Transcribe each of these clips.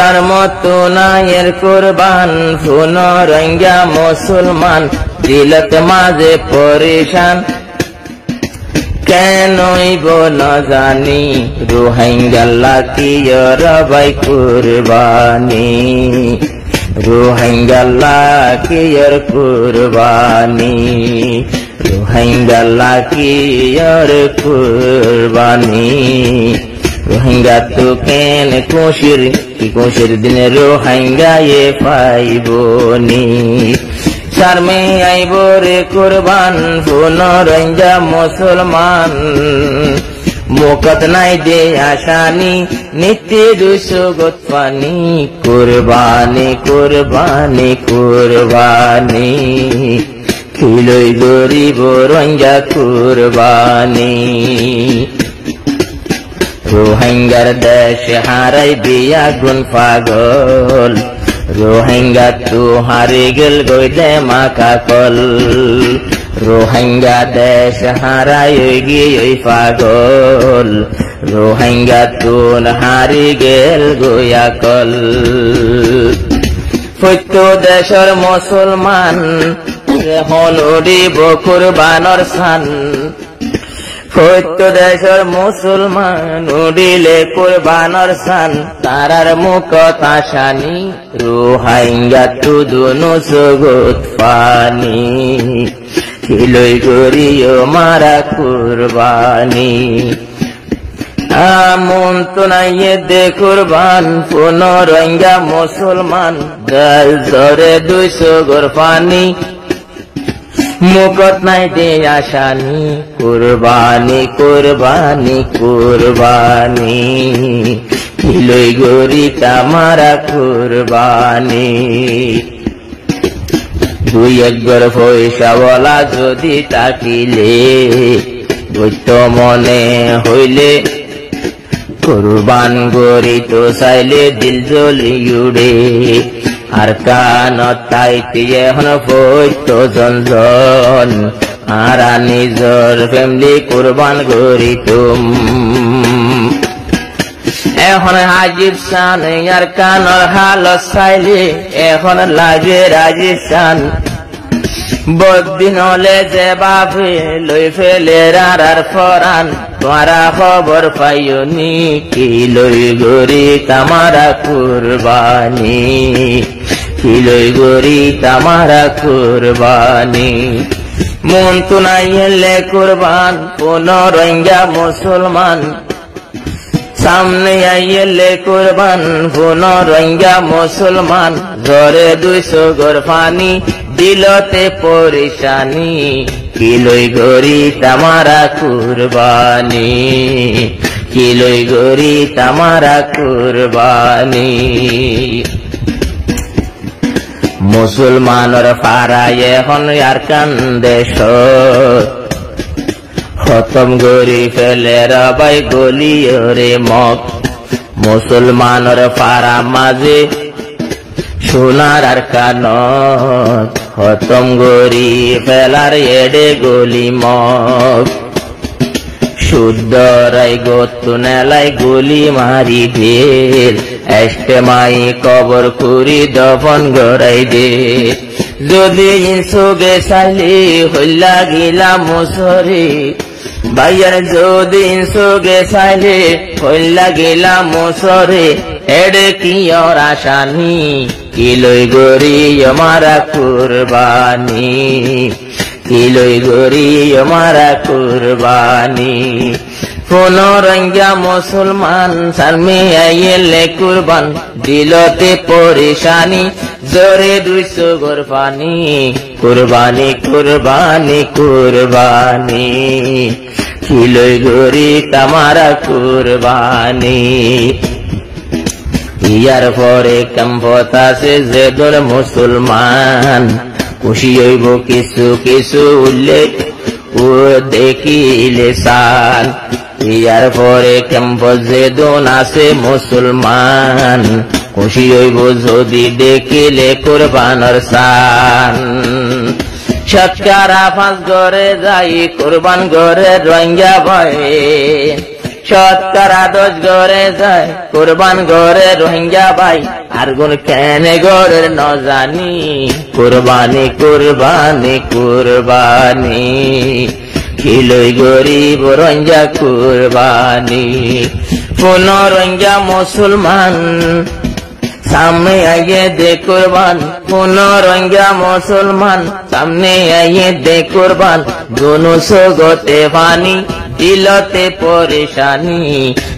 তার মতো নায়ের কুরবান ফুন রোহিঙ্গা মুসলমান দিলত মাঝে পরেশান কেনই না জানি রোহিঙ্গা লাকিয়র ভাই কুরবানি রোহিঙ্গা লাকিয়র কুরবানি রোহিঙ্গা লাকিয়র কুরবানি রোহিঙ্গা তো কেন কোশির দিনে রোহিঙ্গা এ পাইবনি শর্মে আইব রে কুরবান ফুন রোহিঙ্গা মুসলমান মুকত নাই দে আসানি নিত্য দুসগত পানি কুরবানি কুরবানি কুরবানি খিলই গরিব রোহিঙ্গা কুরবানি রোহিঙ্গার দেশ হারাই বিয়া গুন পাগল রোহিঙ্গা তু হারি গেল গইলে মাকা কল রোহিঙ্গা দেশ হারাই গিয়ে পাগল রোহিঙ্গা তু হারি গেল গয়া কল প্রত্য দেশের মুসলমান হল উড়িব কুরবানর সান প্রত্য দেশের মুসলমান উড়িলে কুরবানর সান তারার মুখত আসানি রোহিঙ্গা তুদুনু জগৎ পানি খিলই গরিও মারা কুরবানি আমন তো নাইয়ে দে কুরবান ফুন রোহিঙ্গা মুসলমান দল ধরে 200 গর পানি মুকত নাই দে আসানি কুরবানি কুরবানি কুরবানি খিলই গরি তামারা কুরবানি দুই একবার পয়সাওয়ালা যদি তাকিলে বৈত মনে হইলে কুরবান গরি তো চাইলে দিল জ্বলি উড়ে আর কানত তাইতে এখন বৈত জনজন আর নিজর ফ্যামিলি কুরবান গরি তুম এখন হাজির শান আর কানর হাল চাইলে এখন লাগে রাজির শান বদিন হলে যে বাপে লই ফেলে রার ফরান তোমারা খবর পাইনি কি লই গরি তামারা কুরবানি কি লই গরি তামারা কুরবানি মন তো নাই এলে কুরবান কোন রোহিঙ্গা মুসলমান সামনে আইলে কুরবান কোন রোহিঙ্গা মুসলমান জরে 200 গর পানি দিলতে পরেশানি কিলই গরি তামারা কুরবানি কিলই গরি তামারা কুরবানি মুসলমানর ফারায় এখন আর কান্দেশ খতম গরি ফেলে রবাই গলিয়রে মক মুসলমানর ফারা মাঝে সোনার আর কানত খতম গরি ফেলার এডে গলি মক শুদ্ধ রাই গত্তু নেলাই গুলি মারি ঢের এস্টে মাই কবর খুরি দফন গড়াই দে যদি ইনসুগে চাইলি হইলা গিলা মুসরে ভাইয়ার যদি ইনসুগে চাইলে হইলা গিলা মুসরে এডে কি আর আসানি কিলই গরি আমারা কুরবানি কিলই গরি আমারা কুরবানি কোন রোহিঙ্গা মুসলমান সালমে আইলে কুরবান দিলতে পরেশানি জোরে 200 গর পানি কুরবানি কুরবানি কুরবানি কিলই গরি তামারা কুরবানি ইয়ার পরে কম্পতাছে যে দর মুসলমান খুশি হইব কিছু কিছু উল্লেখ ও দেখিলে সান ইয়ার পরে ক্যাম্প যে দোন আছে মুসলমান খুশি হইব যদি দেখিলে কুরবানর সান সৎকারা 5 ঘরে যাই কুরবান ঘরে রোহিঙ্গা ভয়ে শতকরা 10 ঘরে যায় কুরবান ঘরে রোহিঙ্গা ভাই আর গুণ কেনে ঘরের ন জানি কুরবানি কুরবানি কুরবানি কিলই গরিব রোহিঙ্গা কুরবানি কোন রোহিঙ্গা মুসলমান सामने आइए दे कुर्बान কোন রোহিঙ্গা মুসলমান সামনে আইয়ে দে কুরবান दोनों सोगते पानी दिलते परेशानी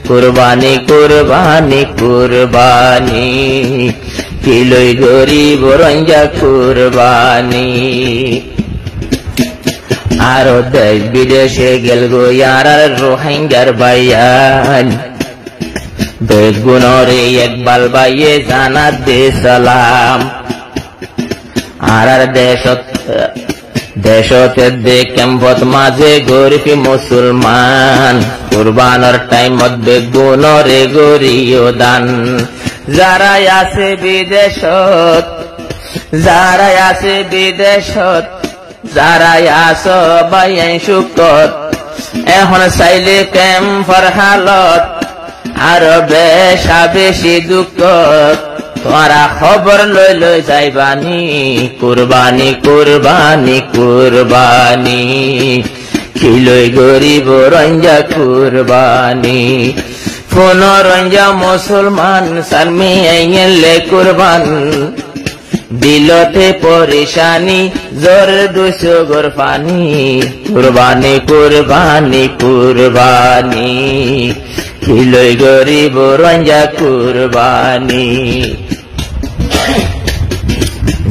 कुर्बानी कुर्बानी कुर्बानी किलोई गरीब रंजा कुर्बानी आरो देश विदेशे गेल गो यार रोहिंग्यार भाईयान बेगुनरे इकबाल भाइये जाना दे सलाम आर देशते दे कैम्पत माजे गरीब मुसलमान कुरबानर टाइम बेगुनरे गरियो दान जारा आछे विदेशत जारा आछे विदेशत जारा आछो भाई सुखत एखन चाइले कैम्पर हालत আর বেশা বেশি দুঃখ তোরা খবর লই লই যাইবানি কুরবানি কুরবানি কুরবানি কিলই গরিব রঞ্জা কুরবানি কোন রঞ্জা মুসলমান সালমি আইলে কুরবান দিলতে পরেশানি জোর 200 গোর পানি কুরবানি কুরবানি কুরবানি কিলই গরিব রঞ্জা কুরবানি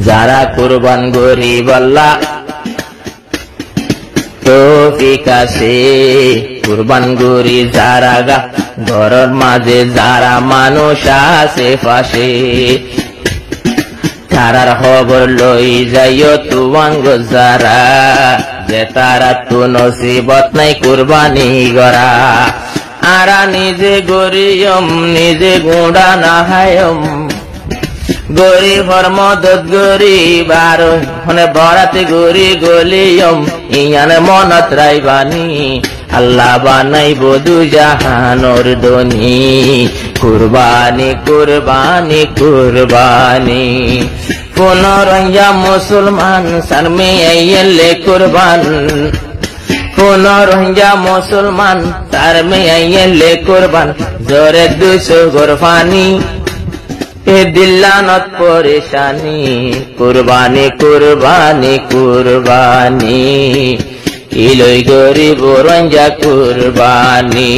যারা কুরবান গরিব আল্লাহ তৌফিক আছে কুরবান গরি যারা গা ঘরের মাঝে যারা মানুষ আছে পাশে তারার খবর লই যাইও তুয়াঙ্গ যারা যে তারা তো নসিবত নাই কুরবানি গরা आरा निजे गोरियम निजे गुड़ा नाहायम गोरी भर मदद गोरी बारो हने बराते गोरी गोलियम इयाने मनत राइबानी अल्लाह बानाई बदु जहानर दनी कुरबानी कुरबानी कुरबानी कोन रंजा मुसलमान शर्मे आइले कुरबान কোন রোহিঙ্গা মুসলমান তার মেয়ে কুরবান জোরে 200 গোর পানি এ দিল্লানত পরেশানি কুরবানি কুরবানি কুরবানি ইলই গরিব রোহিঙ্গা কুরবানি